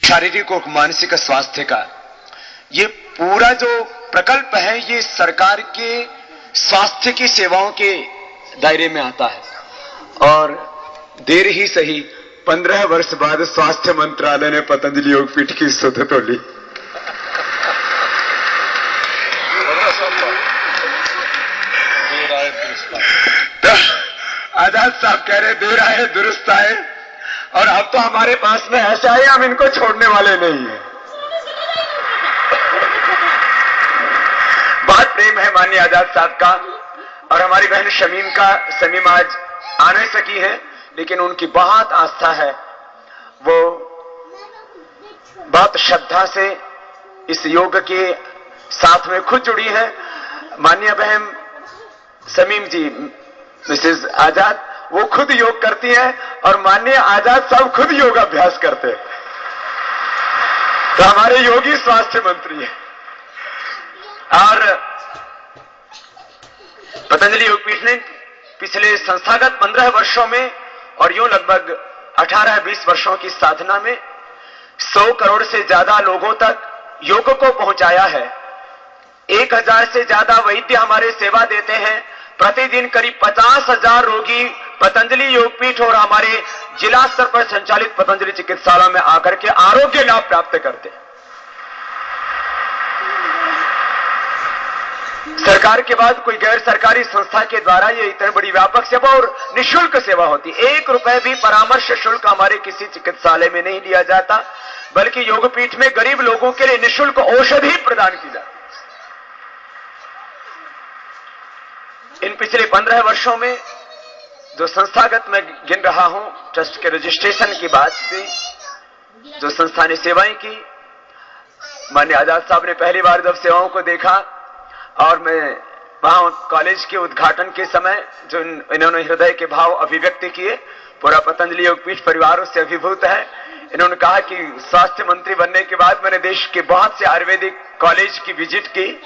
शारीरिक और मानसिक स्वास्थ्य का, ये पूरा जो प्रकल्प है ये सरकार के स्वास्थ्य की सेवाओं के दायरे में आता है। और देर ही सही 15 वर्ष बाद स्वास्थ्य मंत्रालय ने पतंजलि योगपीठ की सुध तो ली। तो आजाद साहब कह रहे देर आए दुरुस्त आए, और अब तो हमारे पास में ऐसा है हम इनको छोड़ने वाले नहीं है। बहुत प्रेम है माननीय आजाद साहब का, और हमारी बहन शमीम आज आ नहीं सकी है, लेकिन उनकी बहुत आस्था है, वो बहुत श्रद्धा से इस योग के साथ में खुद जुड़ी है। माननीय बहन शमीम जी, मिसेज आजाद, वो खुद योग करती हैं और माननीय आजाद साहब खुद योग अभ्यास करते हैं। तो हमारे योगी स्वास्थ्य मंत्री हैं। और पतंजलि योगपीठ ने पिछले संस्थागत 15 वर्षों में और यूं लगभग 18-20 वर्षों की साधना में 100 करोड़ से ज्यादा लोगों तक योग को पहुंचाया है। 1000 से ज्यादा वैद्य हमारे सेवा देते हैं। प्रतिदिन करीब 50,000 रोगी पतंजलि योगपीठ और हमारे जिला स्तर पर संचालित पतंजलि चिकित्सालयों में आकर के आरोग्य लाभ प्राप्त करते हैं। सरकार के बाद कोई गैर सरकारी संस्था के द्वारा ये इतनी बड़ी व्यापक सेवा और निःशुल्क सेवा होती है। 1 रुपए भी परामर्श शुल्क हमारे किसी चिकित्सालय में नहीं लिया जाता, बल्कि योगपीठ में गरीब लोगों के लिए निःशुल्क औषधि प्रदान की जाती। इन पिछले 15 वर्षों में जो संस्थागत मैं गिन रहा हूं, ट्रस्ट के रजिस्ट्रेशन की बात से जो संस्था ने सेवाएं की, माननीय आजाद साहब ने पहली बार जब सेवाओं को देखा और मैं वहां कॉलेज के उद्घाटन के समय जो इन्होंने हृदय के भाव अभिव्यक्त किए, पूरा पतंजलि योगपीठ परिवार उससे अभिभूत है। इन्होंने कहा कि स्वास्थ्य मंत्री बनने के बाद मैंने देश के बहुत से आयुर्वेदिक कॉलेज की विजिट की,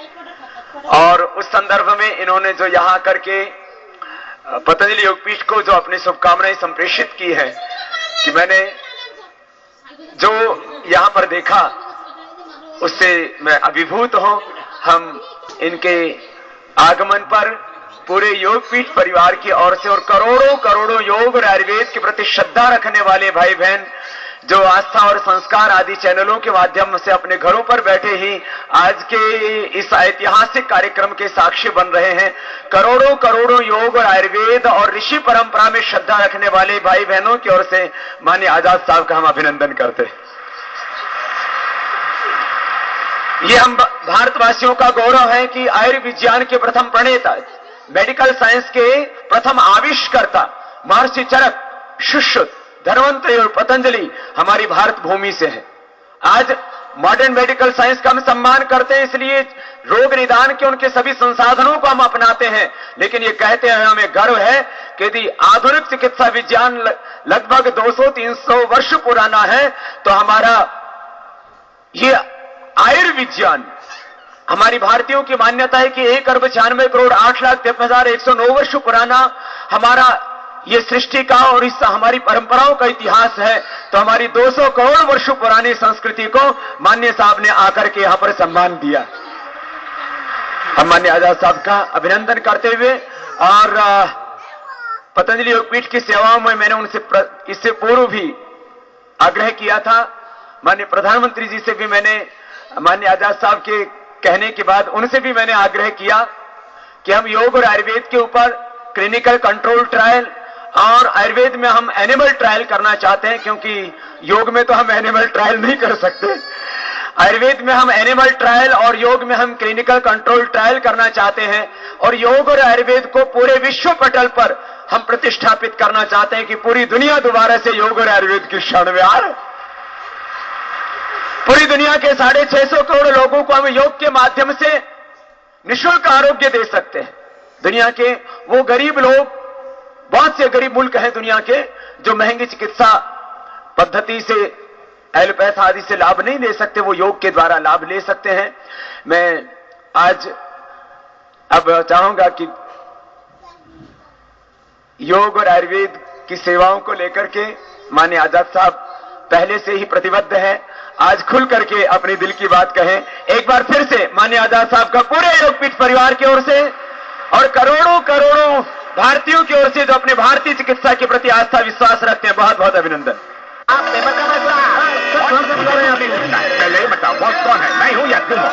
और उस संदर्भ में इन्होंने जो यहां करके पतंजलि योगपीठ को जो अपनी शुभकामनाएं संप्रेषित की है, कि मैंने जो यहां पर देखा उससे मैं अभिभूत हूं। हम इनके आगमन पर पूरे योगपीठ परिवार की ओर से और करोड़ों करोड़ों योग और आयुर्वेद के प्रति श्रद्धा रखने वाले भाई बहन जो आस्था और संस्कार आदि चैनलों के माध्यम से अपने घरों पर बैठे ही आज के इस ऐतिहासिक कार्यक्रम के साक्षी बन रहे हैं, करोड़ों करोड़ों योग और आयुर्वेद और ऋषि परंपरा में श्रद्धा रखने वाले भाई बहनों की ओर से माननीय आजाद साहब का हम अभिनंदन करते हैं। ये हम भारतवासियों का गौरव है कि आयुर्विज्ञान के प्रथम प्रणेता, मेडिकल साइंस के प्रथम आविष्कर्ता महर्षि चरक, सुश्रुत, धन्वंतरि और पतंजलि हमारी भारत भूमि से है। आज मॉडर्न मेडिकल साइंस का हम सम्मान करते हैं, इसलिए रोग निदान के उनके सभी संसाधनों को हम अपनाते हैं, लेकिन ये कहते हैं हमें गर्व है कि यदि आधुनिक चिकित्सा विज्ञान लगभग 200-300 वर्ष पुराना है, तो हमारा ये आयुर्विज्ञान, हमारी भारतीयों की मान्यता है कि 1,96,08,53,109 वर्ष पुराना हमारा ये सृष्टि का और इस हमारी परंपराओं का इतिहास है। तो हमारी 200 करोड़ वर्ष पुरानी संस्कृति को माननीय साहब ने आकर के यहां पर सम्मान दिया। हम माननीय आजाद साहब का अभिनंदन करते हुए, और पतंजलि योगपीठ की सेवाओं में मैंने उनसे इससे पूर्व भी आग्रह किया था। माननीय प्रधानमंत्री जी से भी मैंने, माननीय आजाद साहब के कहने के बाद उनसे भी मैंने आग्रह किया कि हम योग और आयुर्वेद के ऊपर क्लिनिकल कंट्रोल ट्रायल और आयुर्वेद में हम एनिमल ट्रायल करना चाहते हैं, क्योंकि योग में तो हम एनिमल ट्रायल नहीं कर सकते। आयुर्वेद में हम एनिमल ट्रायल और योग में हम क्लिनिकल कंट्रोल ट्रायल करना चाहते हैं, और योग और आयुर्वेद को पूरे विश्व पटल पर हम प्रतिष्ठापित करना चाहते हैं कि पूरी दुनिया दोबारा से योग और आयुर्वेद की शरण में आ रहे। पूरी दुनिया के 650 करोड़ लोगों को हम योग के माध्यम से निःशुल्क आरोग्य दे सकते हैं। दुनिया के वो गरीब लोग, बहुत से गरीब मुल्क हैं दुनिया के, जो महंगी चिकित्सा पद्धति से एलोपैथ आदि से लाभ नहीं ले सकते, वो योग के द्वारा लाभ ले सकते हैं। मैं आज अब चाहूंगा कि योग और आयुर्वेद की सेवाओं को लेकर के माननीय आजाद साहब पहले से ही प्रतिबद्ध है। आज खुल करके अपनी दिल की बात कहें। एक बार फिर से माननीय आजाद साहब का पूरे योगपीठ परिवार की ओर से और करोड़ों करोड़ों भारतीयों की ओर से जो अपने भारतीय चिकित्सा के प्रति आस्था विश्वास रखते हैं, बहुत बहुत अभिनंदन। पहले बताओ बॉस कौन है, मैं हूं या तुम हो?